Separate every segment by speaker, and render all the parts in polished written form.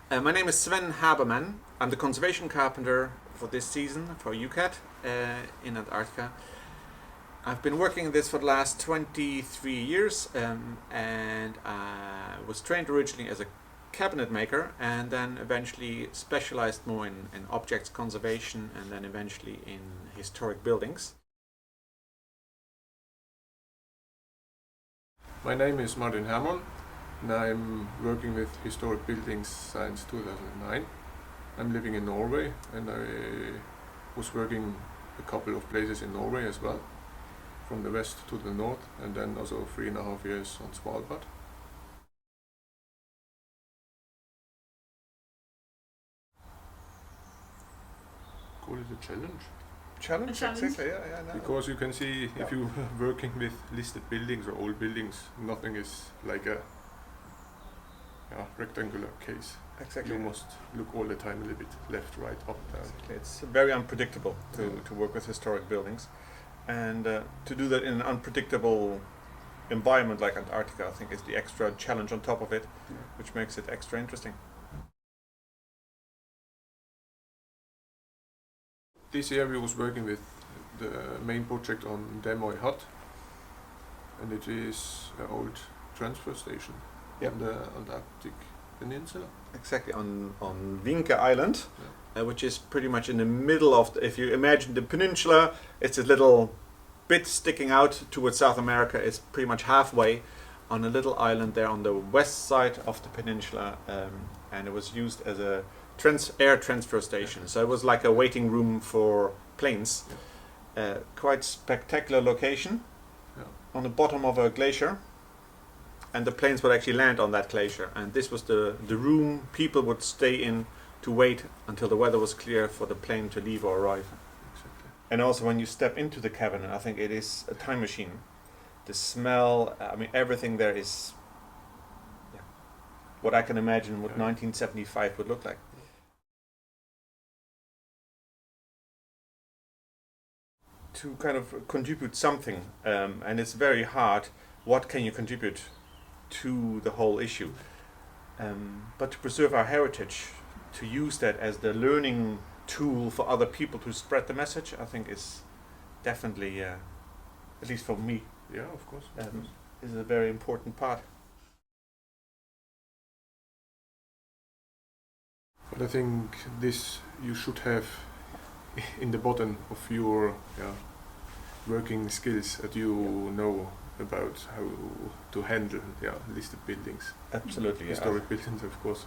Speaker 1: My name is Sven Habermann. I'm the conservation carpenter for this season for UCAT in Antarctica. I've been working this for the last 23 years and I was trained originally as a cabinet maker and then eventually specialized more in objects conservation and then eventually in historic buildings.
Speaker 2: My name is Herrmann and I'm working with historic buildings since 2009. I'm living in Norway and I was working a couple of places in Norway as well, from the west to the north, and then also 3.5 years on Svalbard. Call it a challenge.
Speaker 1: Challenge? Exactly, no.
Speaker 2: Because you can see if you're working with listed buildings or old buildings, nothing is like a rectangular case.
Speaker 1: Exactly.
Speaker 2: You must look all the time a little bit left, right, up, down.
Speaker 1: Exactly. It's very unpredictable to work with historic buildings, and to do that in an unpredictable environment like Antarctica, I think, is the extra challenge on top of it, which makes it extra interesting.
Speaker 2: This year we was working with the main project on Damoy Hut, and it is an old transfer station on the Antarctic peninsula.
Speaker 1: Exactly, on Vinke Island, which is pretty much in the middle of, if you imagine the peninsula, it's a little bit sticking out towards South America. It's pretty much halfway on a little island there on the west side of the peninsula, and it was used as a air transfer station. So it was like a waiting room for planes. Quite spectacular location on the bottom of a glacier. And the planes would actually land on that glacier, and this was the room people would stay in to wait until the weather was clear for the plane to leave or arrive.
Speaker 2: Exactly.
Speaker 1: And also when you step into the cabin, I think it is a time machine. The smell, I mean, everything there is what I can imagine what 1975 would look like. To kind of contribute something, and it's very hard, what can you contribute to the whole issue, but to preserve our heritage, to use that as the learning tool for other people to spread the message, I think is definitely, at least for me,
Speaker 2: of course.
Speaker 1: is a very important part.
Speaker 2: But I think this you should have in the bottom of your working skills, that you know about how to handle listed buildings.
Speaker 1: Absolutely,
Speaker 2: historic buildings, of course.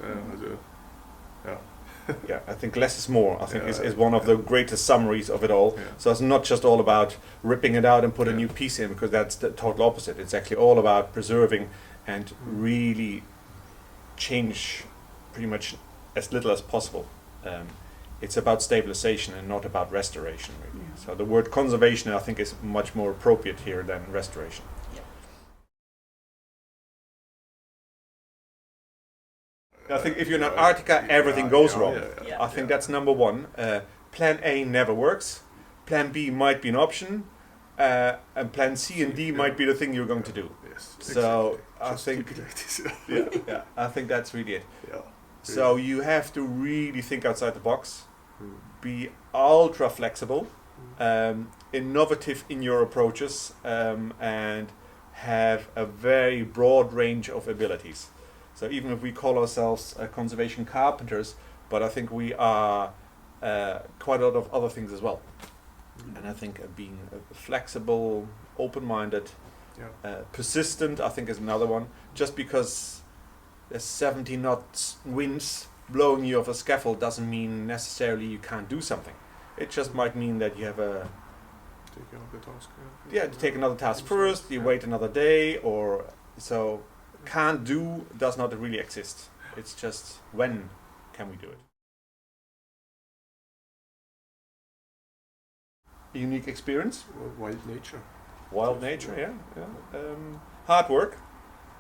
Speaker 1: I think less is more. I think is one of the greatest summaries of it all. So it's not just all about ripping it out and put a new piece in, because that's the total opposite. It's actually all about preserving and really change pretty much as little as possible. It's about stabilization and not about restoration, really. So the word conservation, I think, is much more appropriate here than restoration. I think if you're in Antarctica, everything goes wrong. I think that's number one. Plan A never works. Plan B might be an option, and Plan C and D might be the thing you're going to do.
Speaker 2: Yes.
Speaker 1: So
Speaker 2: exactly.
Speaker 1: I think that's really it. So you have to really think outside the box, be ultra flexible, innovative in your approaches, and have a very broad range of abilities. So even if we call ourselves conservation carpenters, but I think we are quite a lot of other things as well. And I think being flexible, open-minded, persistent, I think is another one. Just because there's 70 knots winds blowing you off a scaffold doesn't mean necessarily you can't do something. It just might mean that you have
Speaker 2: take another task.
Speaker 1: To take another task first, you wait another day, or so. Can't do does not really exist. It's just when can we do it. Unique experience.
Speaker 2: Wild nature.
Speaker 1: Wild nature, hard work,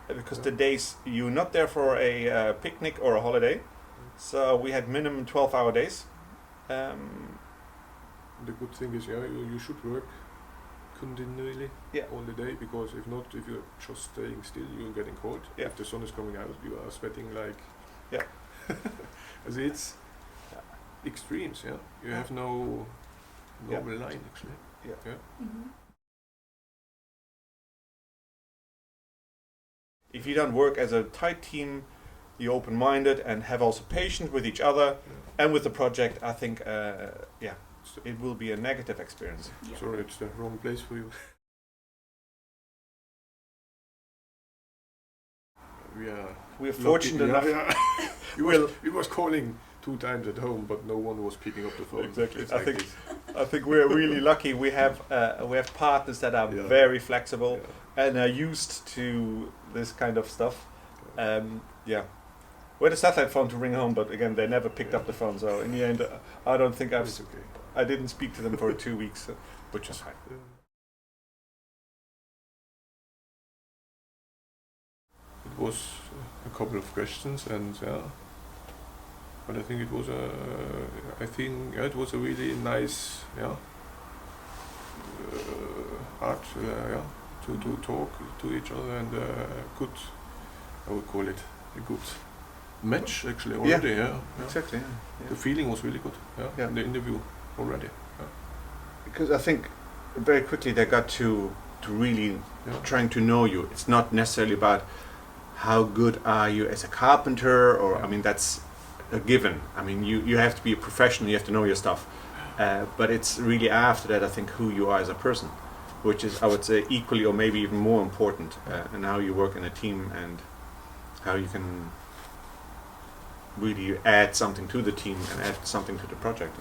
Speaker 1: because the days you're not there for a picnic or a holiday. So we had minimum 12-hour days.
Speaker 2: The good thing is, you should work continually all the day, because if not, if you're just staying still, you're getting cold. If the sun is coming out, you are sweating like It's extremes, yeah. You have no normal line actually. Yeah.
Speaker 3: Mm-hmm.
Speaker 1: If you don't work as a tight team, you're open-minded and have also patience with each other and with the project, I think, it will be a negative experience.
Speaker 3: Yeah.
Speaker 2: Sorry, it's the wrong place for you.
Speaker 1: We're fortunate enough.
Speaker 2: We was calling 2 times at home, but no one was picking up the phone.
Speaker 1: Exactly.
Speaker 2: It's like
Speaker 1: I think we're really lucky. We have partners that are very flexible and are used to this kind of stuff. We had a satellite phone to ring home, but again, they never picked up the phone. So in the end, I don't think I didn't speak to them for 2 weeks, which is fine.
Speaker 2: It was a couple of questions, and but I think it was it was a really nice art to talk to each other, and good, I would call it a good match actually already.
Speaker 1: Exactly.
Speaker 2: The feeling was really good. In the interview already.
Speaker 1: Because I think very quickly they got to really trying to know you. It's not necessarily about how good are you as a carpenter, or I mean that's a given. I mean you have to be a professional. You have to know your stuff. But it's really after that, I think, who you are as a person, which is, I would say, equally or maybe even more important, and how you work in a team and how you can really add something to the team and add something to the project.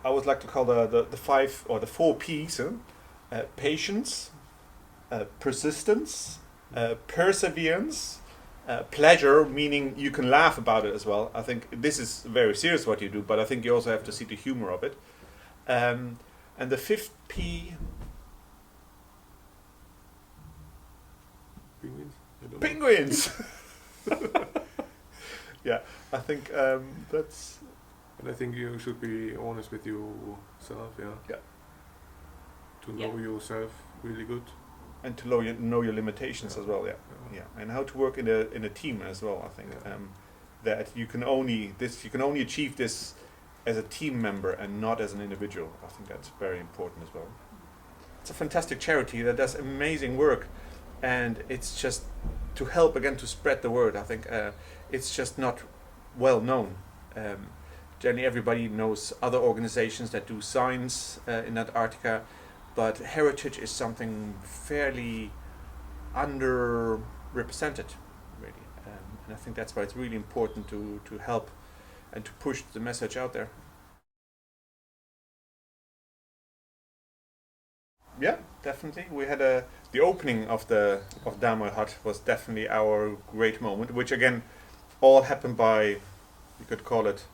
Speaker 1: I would like to call the 5 or the 4 P's: patience, persistence, perseverance, pleasure, meaning you can laugh about it as well. I think this is very serious what you do, but I think you also have to see the humor of it. And the 5th P. Penguins. I think that's.
Speaker 2: And I think you should be honest with yourself, to know yourself really good,
Speaker 1: and to know your limitations as well, and how to work in a team as well. I think that you can only achieve this as a team member and not as an individual. I think that's very important as well. It's a fantastic charity that does amazing work, and it's just to help again to spread the word. I think it's just not well known. Generally, everybody knows other organizations that do science in Antarctica, but heritage is something fairly underrepresented, really. And I think that's why it's really important to help and to push the message out there. Yeah, definitely. We had the opening of Damoy Hut was definitely our great moment, which again all happened by, you could call it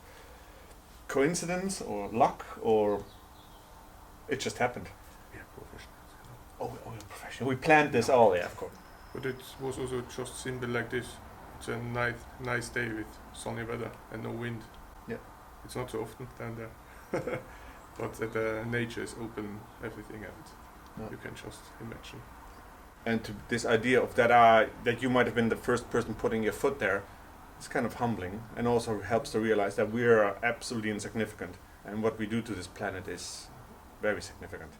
Speaker 1: coincidence or luck, or it just happened. We're professional. We planned this all, of course.
Speaker 2: But it was also just simple like this. It's a nice day with sunny weather and no wind.
Speaker 1: Yeah.
Speaker 2: It's not so often down there. But the nature is open, everything, and you can just imagine.
Speaker 1: And to this idea of that you might have been the first person putting your foot there, it's kind of humbling, and also helps to realize that we are absolutely insignificant, and what we do to this planet is very significant.